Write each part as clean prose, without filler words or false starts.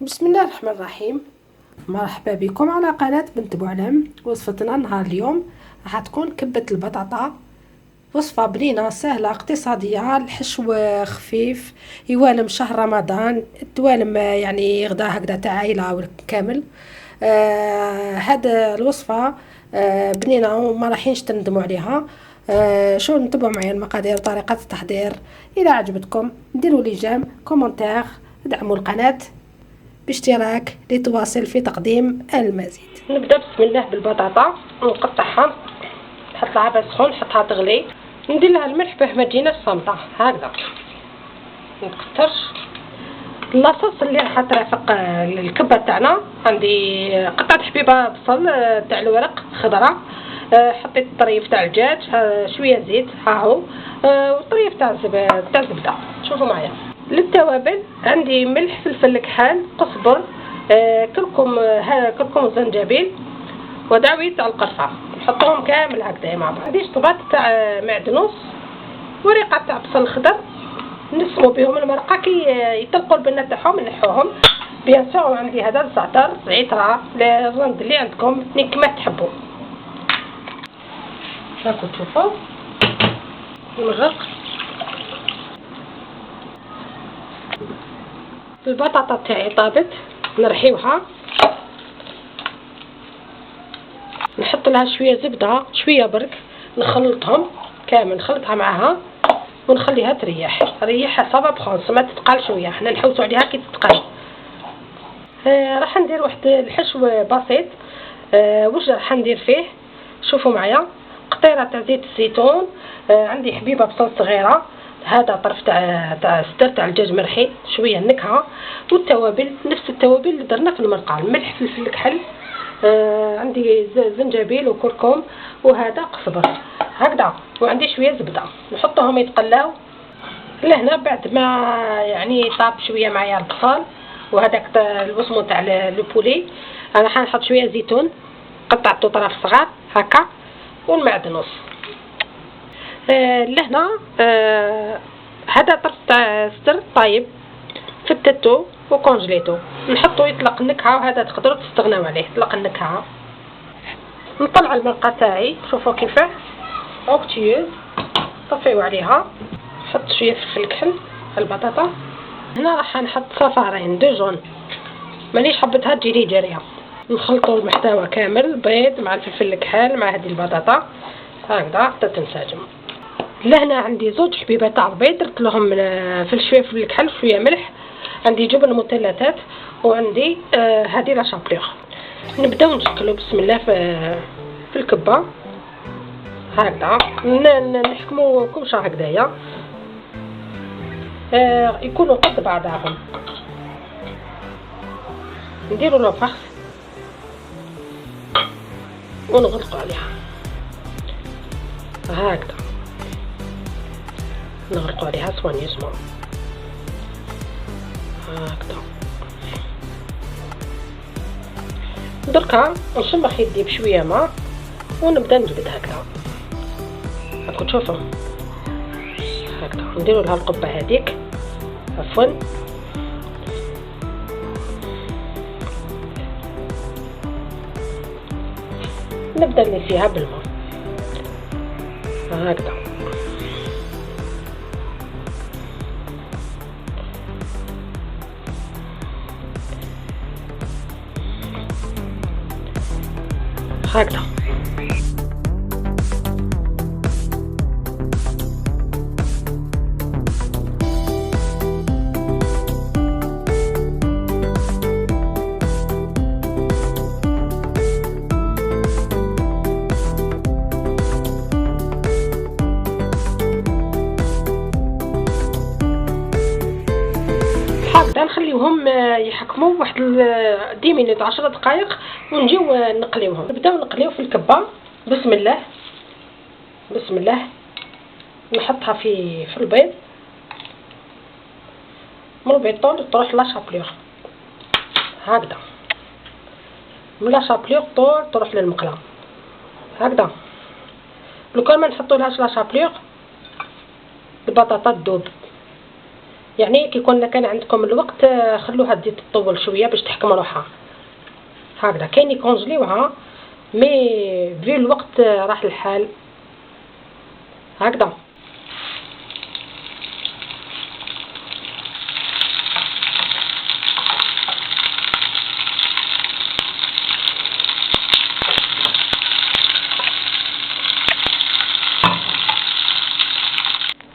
بسم الله الرحمن الرحيم. مرحبا بكم على قناة بنت بوعلم. وصفتنا نهار اليوم راح تكون كبة البطاطا، وصفة بنينة سهلة اقتصادية، الحشو خفيف، يوالم شهر رمضان، توالم يعني غدا هكذا تاع عائلة كامل. هذا الوصفة بنينة وما راحينش تندموا عليها. شو نتبعوا معايا المقادير وطريقة التحضير. إذا عجبتكم ديروا لي جيم كومنتير، ادعموا القناة باشتراك لتواصل في تقديم المزيد. نبدا بسم الله بالبطاطا، نقطعها، نحط لها عبى سخون، نحطها تغلي، ندير لها الملح باه ما تجيناش صامته هكذا، نكثر اللاصوص اللي راح ترافق الكبه تاعنا. عندي قطعه حبيبه بصل تاع الورق خضراء، حطيت الطريف تاع الدجاج، شويه زيت ها هو، والطريف تاع الزبده. شوفوا معايا للتوابل عندي ملح، فلفل كحال، قزبر، كركم وزنجبيل ودعوي تاع القرفه، نحطهم كامل هكذا مع بعض. عندي شطبات تاع معدنوس ورقه تاع بصل خضر، نسمو بهم المرقه كي يطلقوا البنات تاعهم نحوهم. بيان سور عندي هذا الزعتر، العطره، الرند اللي عندكم كما تحبوا. هاكو تشوفوا المرق. البطاطا تاعي طابت، نرحيوها، نحط لها شويه زبده شويه برك، نخلطهم كامل، نخلطها معاها ونخليها تريح صافا بخونس ما تتقال شويه، حنا نحوسوا عليها كي تتقال. راح ندير واحد الحشو بسيط. واش راح ندير فيه؟ شوفوا معايا، قطيره تاع زيت الزيتون، عندي حبيبه بصل صغيره، هذا طرف تاع صدر تاع الدجاج مرحي، شويه النكهه، والتوابل نفس التوابل اللي درنا في المرقه، الملح، فلفل كحل، عندي زنجبيل وكركم وهذا قزبر هكذا، وعندي شويه زبده، نحطهم يتقلاو لهنا. بعد ما يعني طاب شويه معايا البصل وهذاك الوسمو تاع البولي، انا حنحط شويه زيتون قطعته طراف صغار هكا، والمعدنوس لهنا. هذا طرف تاع صدر طايب، فتتو وكونجليتو، نحطو يطلق النكهه، وهذا تقدروا تستغناو عليه يطلق النكهه. نطلع المرقه تاعي، شوفوا كيفاه اوكتيوز، طفيو عليها، نحط شويه فلفل كحل في البطاطا. هنا راح نحط صفارين دو جون، مانيش حبتها تجي لي جاريه. نخلطوا المحتوى كامل، البيض مع الفلفل الكحل مع هذه البطاطا هكذا حتى تنسجم. لهنا عندي زوج حبيبات تاع البيض، درت لهم في شويه فلفل الكحل وشويه ملح، عندي جبن مثلثات، وعندي هذه لا شابلور. نبداو نشكلوا بسم الله في الكبه هكذا، نحكموا كوشه هكذايا، يكونوا قد بعضهم. نديروا له فخ ونغلقوا عليها هكذا، نغلقوا عليها سوانيزمون هكذا. دركا نشمخ يدي بشويه ماء ونبدا نجبد هكذا، راكم تشوفوا هكذا. نديروا لها القبه هذيك، عفوا، نبدا نسيها بالماء هكذا. هكذا نخليوهم يحكموا واحد 10 مينوت 10 دقائق ونجيو نقليوهم. نبداو نقليو في الكبه. بسم الله بسم الله، نحطها في البيض، من البيض طول تروح لا شابلور هكذا، من لا شابلور طول تروح للمقله هكذا. لو كان ما نحطولهاش لا شابلور البطاطا تذوب، يعني كي كان عندكم الوقت خلوها تزيد تطول شويه باش تحكم روحها. هكذا كاين يكونجليوها مي في الوقت راح الحال هكذا.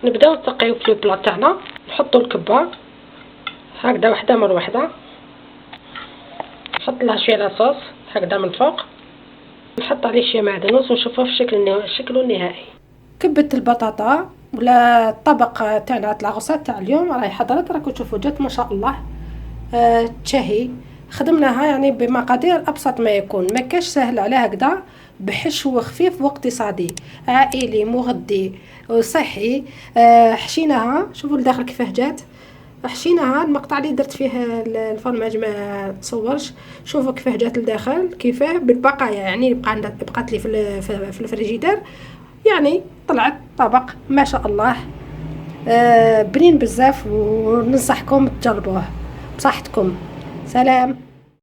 نبداو نسقيو في البلا تاعنا، نحطو الكبه هكذا وحده من وحده، نحط لها شويه لاصوص هكذا من فوق، نحط عليه شويه معدنوس ونشوفوه في شكله النهائي. كبه البطاطا ولا الطبق تاعنا تاع الغوصات تاع اليوم راهي حضرت، راكم تشوفوا جات ما شاء الله تشهي. خدمناها يعني بمقادير ابسط ما يكون، ما كاش سهل على هكذا، بحشو خفيف واقتصادي عائلي مغذي وصحي. حشيناها، شوفوا الداخل كيفاه جات، حشيناها المقطع اللي درت فيه الفرماج ما تصورش، شوفوا كيفاه جات الداخل، كيفاه بالبقايا يعني بقات لي في الفريجيدير، يعني طلعت طبق ما شاء الله بنين بزاف، وننصحكم تجربوه بصحتكم. سلام.